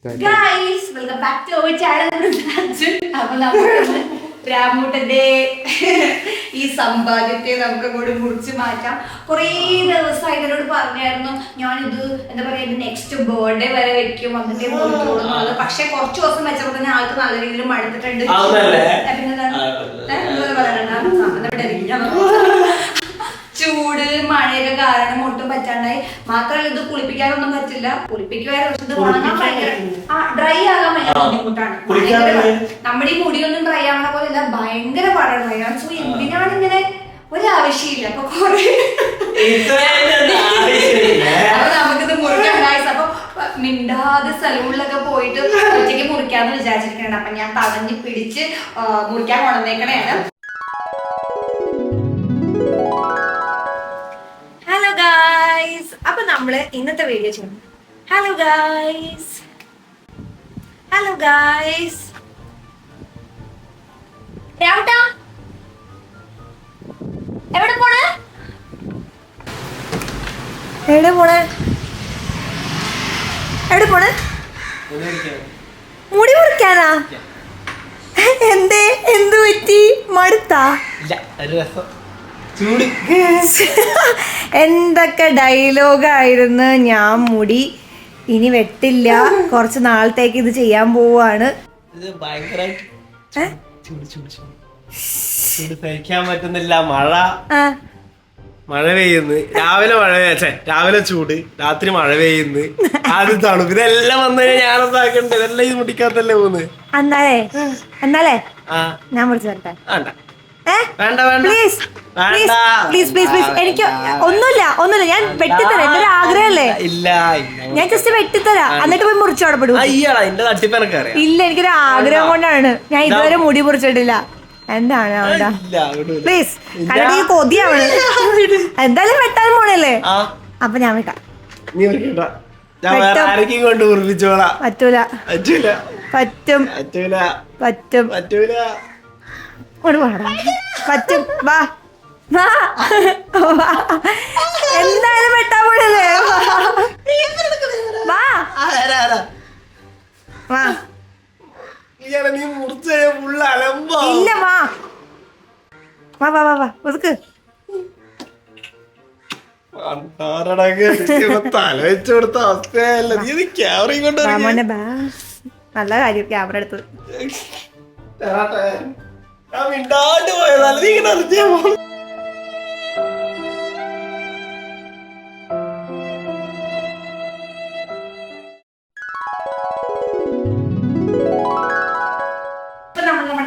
Guys, welcome back to our channel. അപ്പോൾ നമുക്ക് രാമൂട്ടന്റെ ഈ സമ്പാദ്യത്തെ നമുക്ക് കൂടി മുറിച്ച് മാറ്റാം. കുറേ ദിവസമായി എന്നോട് പറഞ്ഞായിരുന്നു ഞാനിത് എന്താ പറയുക നെക്സ്റ്റ് ബർത്ത്ഡേ വരെ വെക്കും അതിന്റെ മുറിക്കുള്ളത്. പക്ഷെ കുറച്ച് ദിവസം വെച്ചപ്പോൾ തന്നെ ആൾക്ക് നല്ല രീതിയിൽ മടുത്തിട്ടുണ്ട്. ചൂട് മഴയൊക്കെ കാരണം ഒട്ടും പറ്റാണ്ടായി. മാത്രമല്ല ഇത് കുളിപ്പിക്കാനൊന്നും പറ്റില്ല. കുളിപ്പിക്കുവായിരുന്നു ഡ്രൈ ആകാൻ ഭയങ്കര ബുദ്ധിമുട്ടാണ്. നമ്മുടെ ഈ മുടിയൊന്നും ഡ്രൈ ആവണ പോലെ അല്ല, ഭയങ്കര പാടാണ് ഡ്രൈ ആവാൻ. സോ എന്തിനാണ് ഇങ്ങനെ ഒരാവശ്യമില്ല. അപ്പൊ കൊറേ അപ്പൊ നമുക്കിത് മുറിക്കാൻ ഗൈസ്. അപ്പൊ മിണ്ടാതെ സലൂണിലൊക്കെ പോയിട്ട് ഉച്ചയ്ക്ക് മുറിക്കാന്ന് വിചാരിച്ചിരിക്കണേ. അപ്പൊ ഞാൻ തടഞ്ഞ് പിടിച്ച് മുറിക്കാൻ കൊണ്ടുവന്നേക്കണേണ്. ഹലോ ഗായ്സ്, അപ്പൊ നമ്മള് ഇന്നത്തെ വീഡിയോ ചെയ്യണം. Hello guys, hello guys. രാവട്ടാ എവിടെ പോണേ? എവിടെ പോണേ? എവിടെ പോണേ? മുടി മുറിക്കാനാ? എന്തേ, എന്ത് പറ്റി? മടുത്താ? എന്തൊക്കെ ഡയലോഗായിരുന്നു. ഞാൻ മുടി ഇനി വെട്ടില്ല, കുറച്ച് നാളത്തേക്ക് ഇത് ചെയ്യാൻ പോവാണ്. സഹിക്കാൻ പറ്റുന്നില്ല. മഴ പെയ്യുന്നു. രാവിലെ ചൂട്, രാത്രി മഴ പെയ്യുന്നു, ആദ്യം തണുപ്പ്. ഇതെല്ലാം വന്നു ഞാനെന്താക്കണ്ടേ? ഇതെല്ലാം ഈ മുടിക്കാത്തല്ലേ പോകുന്നത്. എന്നാലേ ഞാൻ മുറിച്ച് തരട്ടെ? വേണ്ട വേണ്ട പ്ലീസ് പ്ലീസ് പ്ലീസ് പ്ലീസ്. എനിക്ക് ഒന്നുമില്ല, ഞാൻ വെട്ടിത്തരാം. എന്റെ ഒരു ആഗ്രഹമല്ലേ? ഇല്ല, ഞാൻ ജസ്റ്റ് വെട്ടിത്തരാം, എന്നിട്ട് പോയി മുറിച്ചോടപ്പെടും. ഇല്ല, എനിക്കൊരു ആഗ്രഹം കൊണ്ടാണ്. ഞാൻ ഇതുവരെ മുടി മുറിച്ചിട്ടില്ല. എന്താണ് അവിടെ? പ്ലീസ്, കണ്ടിട്ട് ഈ കൊതിയാണ്. എന്തായാലും വെട്ടാൻ പോണല്ലേ, അപ്പൊ ഞാൻ വെട്ടാം. പറ്റൂല. പറ്റും. പറ്റും. വാ എന്തായാലും വെട്ടാൻ പോണല്ലേ? വാ ഇല്ല, വാ വാ വാ വാ വാ ഒതുക്ക്. തല വെച്ച് കൊടുത്ത അവസ്ഥയല്ല. നല്ല കാര്യം ക്യാമറ എടുത്ത്. മിണ്ടാണ്ട് പോയതല്ല നീ ഇങ്ങനെ അറിഞ്ഞാ പോകും.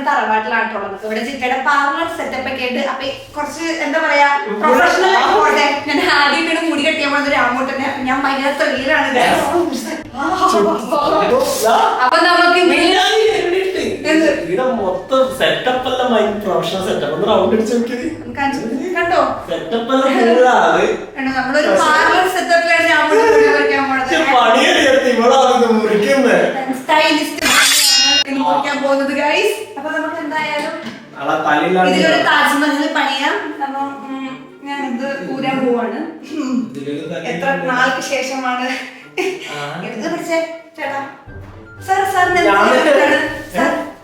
തറവാട്ടിലായിട്ടുള്ളത്. ഇവിടെ ചിറ്റയുടെ പാർലർ സെറ്റപ്പ് ഒക്കെ ഉണ്ട്. അപ്പൊ കുറച്ച് എന്താ പറയാ പ്രൊഫഷണൽ ആയിക്കോട്ടെ. ഞാൻ ആദ്യം മുടി കെട്ടിയാൽ പോകുന്നത് രാമൂട്ടനെ. ഞാൻ ഭയങ്കര തൊഴിലാണ്. അപ്പൊ നമുക്ക് മൊത്തം സെറ്റപ്പ് എല്ലാം പ്രൊഫഷണൽ സെറ്റപ്പ് റൗണ്ട് അടിച്ച് കണ്ടോ? നമ്മളൊരു പാർലർ സെറ്റപ്പിലാണ് രാമൂട്ടൻ മുറിക്കാൻ പോകുന്നത് ഗൈസ്. അപ്പൊ നമുക്ക് എന്തായാലും ഇതിലൊരു താജ്മഹൽ പണിയാം. അപ്പൊ ഞാൻ ഇത് ഊരാൻ പോവാണ്. എത്ര നാൾക്ക് ശേഷമാണ് ഇത് പിടിച്ചേ ചേട്ടാ. സാർ സാറിന്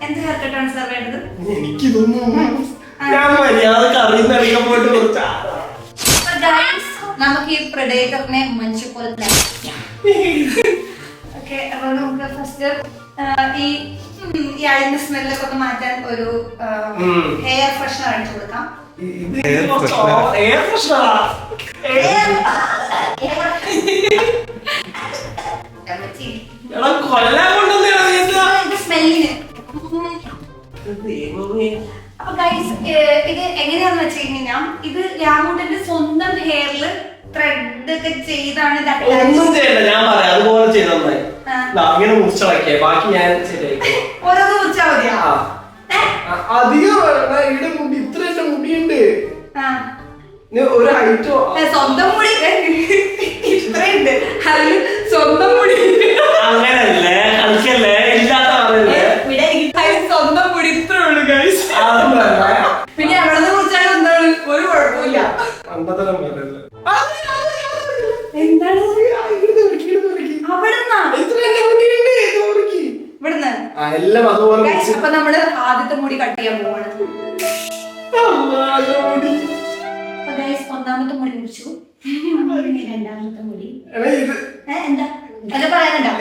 എന്ത് ഹെയർ കട്ടാണ് സാർ വേണ്ടത്? നമുക്ക് ഈ പ്രഡേറ്ററിനെ മനുഷ്യ പോലെ ഓക്കെ. അപ്പൊ നമുക്ക് ഫസ്റ്റ് ഈ അഴിന്റെ സ്മെല്ലൊക്കെ ഒന്ന് മാറ്റാൻ ഒരു ഹെയർ ഫ്രഷ്നർ അടിച്ചു കൊടുക്കാം. സ്മെല്ലിന്. അപ്പൊ ഗൈസ് ഇത് എങ്ങനെയാന്ന് വെച്ച് കഴിഞ്ഞാൽ ഇത് രാമൂട്ടന്റെ സ്വന്തം ഹെയറിൽ ത്രെഡ് ഒക്കെ ചെയ്താണ്. ഒന്നും ചെയ്യണ്ട, ഞാൻ പറയാം അതുപോലെ ചെയ്തേ. ഇങ്ങനെ മുറിച്ചടക്കിയ ബാക്കി ഞാൻ ശരിയാക്കി ഓരോന്ന് മുറിച്ചാ മതിയാ. അധികം ഇവിടെ മുടി ഇത്ര എന്റെ മുടിയുണ്ട്. ഒരു ഹൈറ്റോ സ്വന്തം മുടി ഇത്രയുണ്ട്. സ്വന്തം മുടി അങ്ങനല്ലേ കളിക്കല്ലേ? ഇല്ലാത്ത സ്വന്തം മുടി ഇത്രേ ഉള്ളൂ ഗൈസ്. പിന്നെ എവിടെ നിന്ന് കുറിച്ചാലും എന്താണ് ഒരു കുഴപ്പമില്ല. എന്താണ് അവിടുന്നാ എല്ലാം അതുപോലെ അപ്പൊ നമ്മള് ആദ്യത്തെ മുടി കട്ട് ചെയ്യാൻ പോവാണ്. ഒന്നാമത്തെ മുടി മുറിച്ചു, രണ്ടാമത്തെ മുടി എന്താ എന്താ പറയാനുണ്ടോ?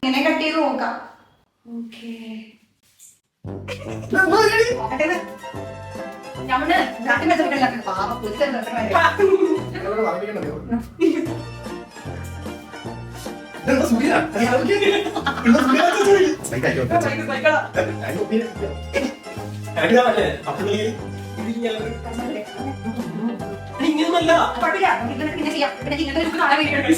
ഇങ്ങനെ കട്ട് ചെയ്ത് നോക്കാം. ഓക്കേ ഞമ്മള് നാട്ടിൽ മെച്ചപ്പെട്ട പാവ പുരുഷൻ ഇങ്ങനല്ല പിന്നെ ചെയ്യാം. പിന്നെ ഇങ്ങനത്തെ കാണാൻ വേണ്ടിയിട്ട്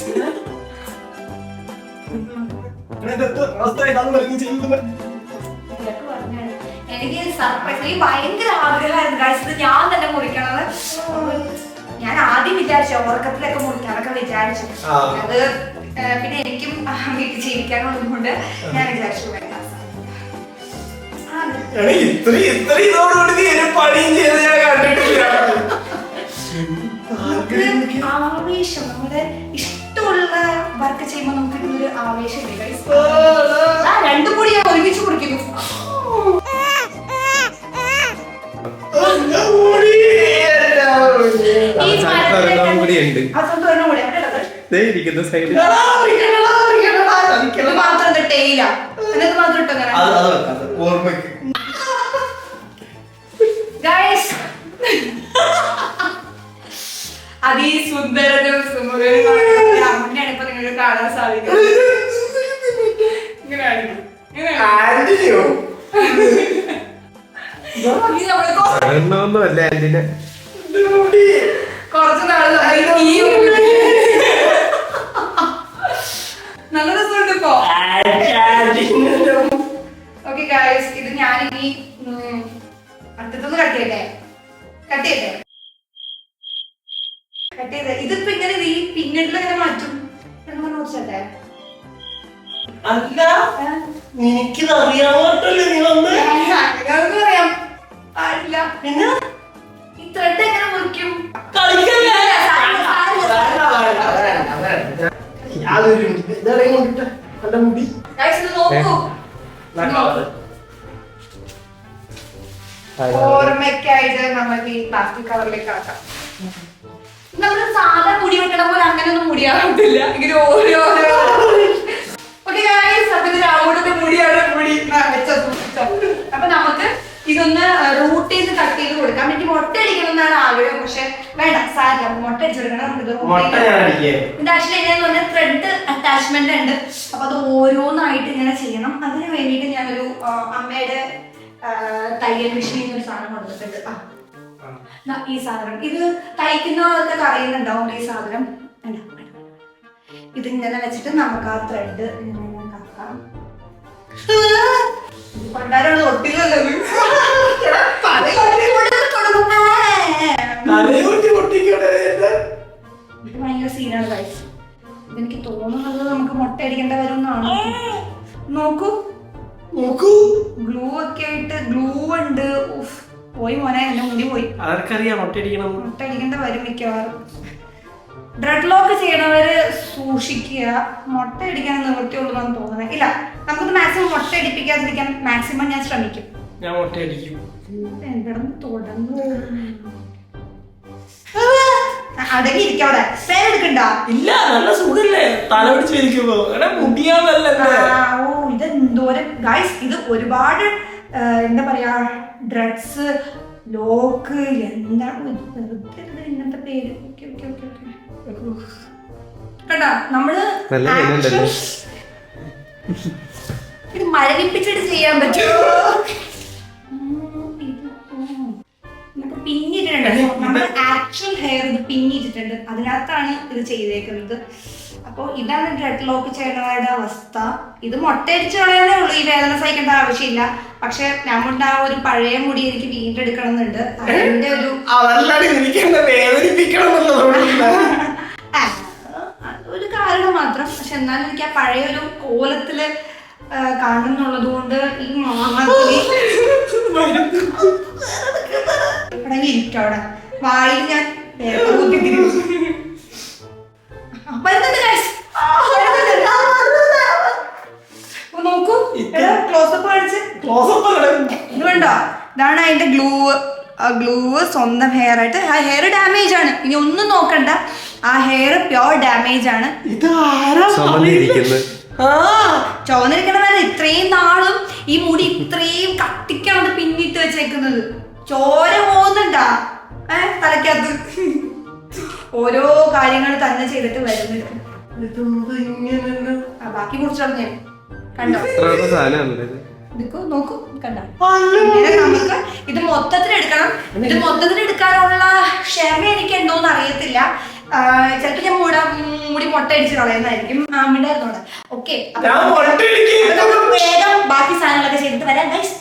എനിക്ക് സർപ്രൈസ് ഭയങ്കര ആഗ്രഹമായിരുന്നു ഗൈസ്, ഞാൻ തന്നെ മുറിക്കണത്. ഞാൻ ആദ്യം വിചാരിച്ചു ഉറക്കത്തിലൊക്കെ മുറിക്കാനൊക്കെ വിചാരിച്ചു. അത് പിന്നെ എനിക്കും വീട്ടിൽ ജീവിക്കാനുള്ളതുകൊണ്ട് ഞാൻ വിചാരിച്ചു വേണ്ട. ആവേശം, നമ്മുടെ ഇഷ്ടമുള്ള വർക്ക് ചെയ്യുമ്പോൾ നമുക്ക് ഒരു ആവേശമില്ല ഗൈസ്. രണ്ടും കൂടി ഞാൻ ഒരുമിച്ച് കുറിക്കുന്നു. അതിസുന്ദരനും സുമുഖനുമായ അമ്മയാണ് ഇപ്പൊ നിങ്ങൾക്ക് കാണാൻ സാധിക്കുന്നത്. കുറച്ച് നാള് നല്ല രസമുണ്ട് ഇപ്പൊ. ഓക്കെ ഗൈസ്, ഇത് ഞാനിനി അടുത്തൊന്ന് കട്ട് ചെയ്തേ. ഇതിപ്പോ ഇങ്ങനെ ഈ പിന്നീട്ടിലങ്ങനെ മാറ്റും നോച്ചല്ലേ? അല്ല നിനക്കിത് അറിയാമോട്ടല്ലേ നീ വന്ന് അറിയാം പാടില്ല. പിന്നെ ഈ ത്രെഡ് എങ്ങനെ മുറിക്കും? ഓർമ്മയ്ക്കായിട്ട് നമുക്ക് ഈ പ്ലാസ്റ്റിക് കവറിലേക്ക് ആക്കാം. നമ്മള് സാധാ മുടി വെക്കണ പോലെ അങ്ങനെയൊന്നും മുടിയാകത്തില്ല, ഇങ്ങനെ ഓരോരോ. ഓക്കെ ഗൈസ്, അപ്പൊ ഇത് രാമോടത്തെ മുടിയാണ് മുടി അപ്പൊ നമുക്ക് ഇതൊന്ന് റൂട്ട് ചെയ്ത് കട്ട് ചെയ്ത് കൊടുക്കാം. എനിക്ക് മുട്ട അടിക്കണം എന്നാണ് ആഗ്രഹം, പക്ഷെ വേണ്ട സാരില്ല, മുട്ട അടിച്ചെടുക്കണം. ഇത് ആക്ച്വലി എങ്ങനെയാന്ന് പറഞ്ഞാൽ ത്രെഡ് അറ്റാച്ച്മെന്റ് ഉണ്ട്. അപ്പൊ അത് ഓരോന്നായിട്ട് ഇങ്ങനെ ചെയ്യണം. അതിന് വേണ്ടിയിട്ട് ഞാനൊരു അമ്മയുടെ തയ്യൽ മെഷീൻ ഒരു സാധനം കൊടുത്തിട്ടുണ്ട്. ഈ സാധനം ഇത് തയ്ക്കുന്നവർക്ക് അറിയുന്നുണ്ടാവും. ഈ സാധനം ഇതിങ്ങനെ വെച്ചിട്ട് നമുക്ക് ആ ത്രെഡ് ഇങ്ങനെ കക്കാം. പണ്ടാരോട് ഒട്ടില്ലല്ലോ. ഇത് ഭയങ്കര സീനാണ് ഗൈസ്. ഇതെനിക്ക് തോന്നുന്നത് നമുക്ക് മുട്ട അടിക്കേണ്ട വരുമെന്നാണ്. നോക്കൂ ഗ്ലൂ ഒക്കെ ആയിട്ട് ഗ്ലൂ ഉണ്ട്. പോയി മോനെ, എന്റെ മുടി പോയി. ആർക്കറിയാം മുട്ട അടിക്കേണ്ട വരും മിക്കവാറും. ഡ്രെഡ് ലോക്ക് ചെയ്യണവര് സൂക്ഷിക്കുക. മുട്ട അടിക്കാൻ നിവൃത്തിയുള്ളൂ എന്ന് തോന്നുന്നത് ഇല്ല. നമുക്കൊന്ന് മാക്സിമം മുട്ട അടിപ്പിക്കാതിരിക്കാൻ മാക്സിമം ഞാൻ ശ്രമിക്കും. ഞാൻ മുട്ട അടിക്കും. തുടങ്ങും അടങ്ങി ഇരിക്കവിടെ. പേരെടുക്കണ്ട. ഇല്ല, നല്ല സുഖല്ലേ തല പിടിച്ചിരിക്കുമ്പോ. ഓ ഇതെന്തോരം ഗൈസ്, ഇത് ഒരുപാട് എന്താ പറയാ ഡ്രഗ്സ് ലോക്ക് എന്താണ് ഇങ്ങനത്തെ പേര്. കണ്ടാ നമ്മള് ഇത് മരവിപ്പിച്ചിട്ട് ചെയ്യാൻ പറ്റുമോ? പിന്നിട്ടുണ്ട്. നമ്മൾ ആക്ച്വൽ ഹെയർ ഇത് പിന്നിട്ടിട്ടുണ്ട്, അതിനകത്താണ് ഇത് ചെയ്തേക്കുന്നത്. അപ്പോൾ ഇതാണ് ഡ്രെഡ് ലോക്ക് ചെയ്യണവരുടെ അവസ്ഥ. ഇത് മുട്ടയടിച്ച് കളയാനേ ഉള്ളൂ, ഈ വേദന സഹിക്കേണ്ട ആവശ്യമില്ല. പക്ഷെ നമ്മളുടെ ആ ഒരു പഴയ മുടി എനിക്ക് വീണ്ടെടുക്കണം എന്നുണ്ട്. അതിന്റെ ഒരു അതൊരു കാരണം മാത്രം. പക്ഷെ എന്നാലും എനിക്ക് ആ പഴയ ഒരു കോലത്തില് കാണുന്നുള്ളത് കൊണ്ട് ഈ ഇരിക്കവിടെ വായിൽ ഞാൻ അപ്പൊ എന്തുണ്ട് ഗ്ലൂ സ്വന്തം ഹെയർ ആയിട്ട് ആ ഹെയർ ഡാമേജ് ആണ്, ഇനി ഒന്നും നോക്കണ്ട, ആ ഹെയർ പ്യോർ ഡാമേജ് ആണ്. ചുവന്നിരിക്കണതല്ല, ഇത്രയും നാളും ഈ മുടി ഇത്രയും കട്ടിക്കാണ് പിന്നിട്ട് വെച്ചേക്കുന്നത്. ചോര പോകുന്നുണ്ടാ തലക്കകത്ത്. ഓരോ കാര്യങ്ങൾ തന്നെ ചെയ്തിട്ട് വരുന്നുണ്ട്. ബാക്കി കുറിച്ച് പറഞ്ഞേ കണ്ടോ, നോക്കൂ കണ്ടോ. ഇങ്ങനെ നമുക്ക് ഇത് മൊത്തത്തിൽ എടുക്കണം. ഇത് മൊത്തത്തിൽ എടുക്കാനുള്ള ക്ഷമ എനിക്ക് എന്തോന്ന് അറിയത്തില്ല. ചിലപ്പോ ഞാൻ മുടി മുട്ട അടിച്ച് കളയുന്നതായിരിക്കും. അമ്മിണ്ടായിരുന്നോടെ. ഓക്കെ, വേഗം ബാക്കി സാധനങ്ങളൊക്കെ ചെയ്തിട്ട് വരാം ഗൈസ്.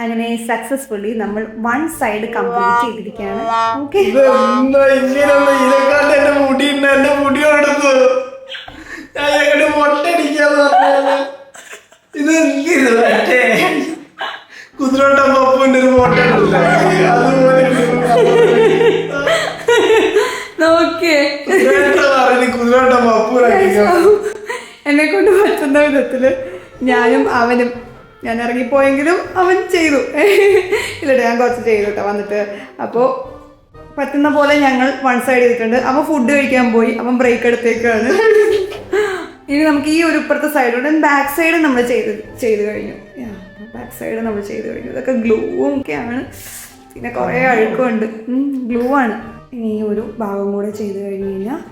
അങ്ങനെ സക്സസ്ഫുള്ളി നമ്മൾ 1 സൈഡ് കംപ്ലീറ്റ് ചെയ്തിരിക്കുകയാണ്. ഓക്കെ, കുതിരോട്ട പപ്പുവിന്റെ ഒരു ഫോട്ടോ കുതിരോട്ട പപ്പു എന്നെ കൊണ്ട് പറ്റുന്ന വിധത്തില് ഞാനും അവനും, ഞാൻ ഇറങ്ങിപ്പോയെങ്കിലും അവൻ ചെയ്തു. ഇല്ലട്ടെ, ഞാൻ കുറച്ച് ചെയ്തു കേട്ടോ വന്നിട്ട്. അപ്പോൾ പറ്റുന്ന പോലെ ഞങ്ങൾ 1 സൈഡ് ചെയ്തിട്ടുണ്ട്. അവൻ ഫുഡ് കഴിക്കാൻ പോയി, അവൻ ബ്രേക്ക് എടുത്തേക്കാണ്. ഇനി നമുക്ക് ഈ ഒരു ഇപ്പുറത്തെ സൈഡോടെ ബാക്ക് സൈഡ് നമ്മൾ ചെയ്ത് കഴിഞ്ഞു. ബാക്ക് സൈഡ് നമ്മൾ ചെയ്ത് കഴിഞ്ഞു. ഇതൊക്കെ ഗ്ലൂവും ഒക്കെയാണ്, പിന്നെ കുറേ അഴുക്കുണ്ട്. ഗ്ലൂ ആണ്. ഇനി ഈ ഒരു ഭാഗം കൂടെ ചെയ്ത് കഴിഞ്ഞ് കഴിഞ്ഞാൽ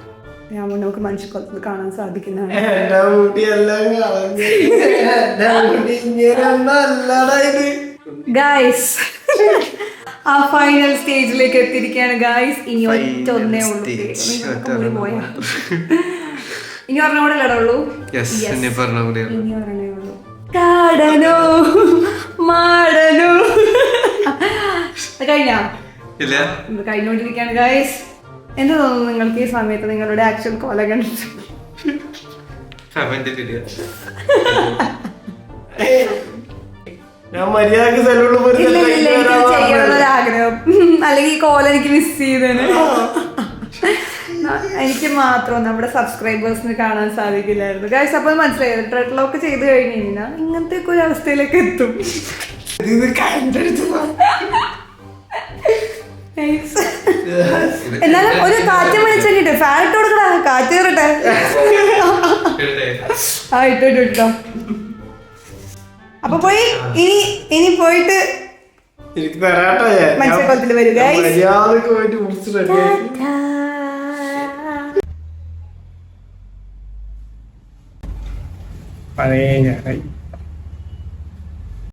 നമുക്ക് മനുഷ്യക്കൊലത്തിൽ കാണാൻ സാധിക്കുന്നതാണ്. ഗായ്സ്, ആ ഫൈനൽ സ്റ്റേജിലേക്ക് എത്തിയിരിക്കുകയാണ് ഗായ്സ്. ഇനി ഒന്നേ ഉള്ളൂ. പോയാ ഇനി പറഞ്ഞ കൂടെ ഉള്ളൂ. ഇനി പറഞ്ഞേ ഉള്ളൂ. കാടനോ മാടനോ കഴിഞ്ഞോണ്ടിരിക്കുകയാണ് ഗായ്സ്. എന്ത് തോന്നുന്നു നിങ്ങൾക്ക് ഈ സമയത്ത് നിങ്ങളുടെ ആക്ച്വൽ കോല കണ്ടിട്ട്? ചെയ്യണമെന്നൊരാഗ്രഹം, അല്ലെങ്കിൽ ഈ കോല എനിക്ക് മിസ് ചെയ്തേനെ. എനിക്ക് മാത്രം നമ്മുടെ സബ്സ്ക്രൈബേഴ്സിന് കാണാൻ സാധിക്കില്ലായിരുന്നു ഗൈസ്. അപ്പോൾ മനസ്സിലായത് ഡ്രെഡ് ലോക്ക് ചെയ്ത് കഴിഞ്ഞ് കഴിഞ്ഞാൽ ഇങ്ങനത്തെ ഒക്കെ ഒരു അവസ്ഥയിലേക്ക് എത്തും. എന്നാലും ഒരു കാറ്റ് വിളിച്ചിട്ട് ഫാൻ ഇട്ട് കൊടുക്കടാ, കാറ്റ് കയറട്ടെ. ആ ഇട്ടോ. അപ്പൊ പോയി ഇനി പോയിട്ട് മത്സ്യക്കുളത്തിൽ വരിക. പഴയ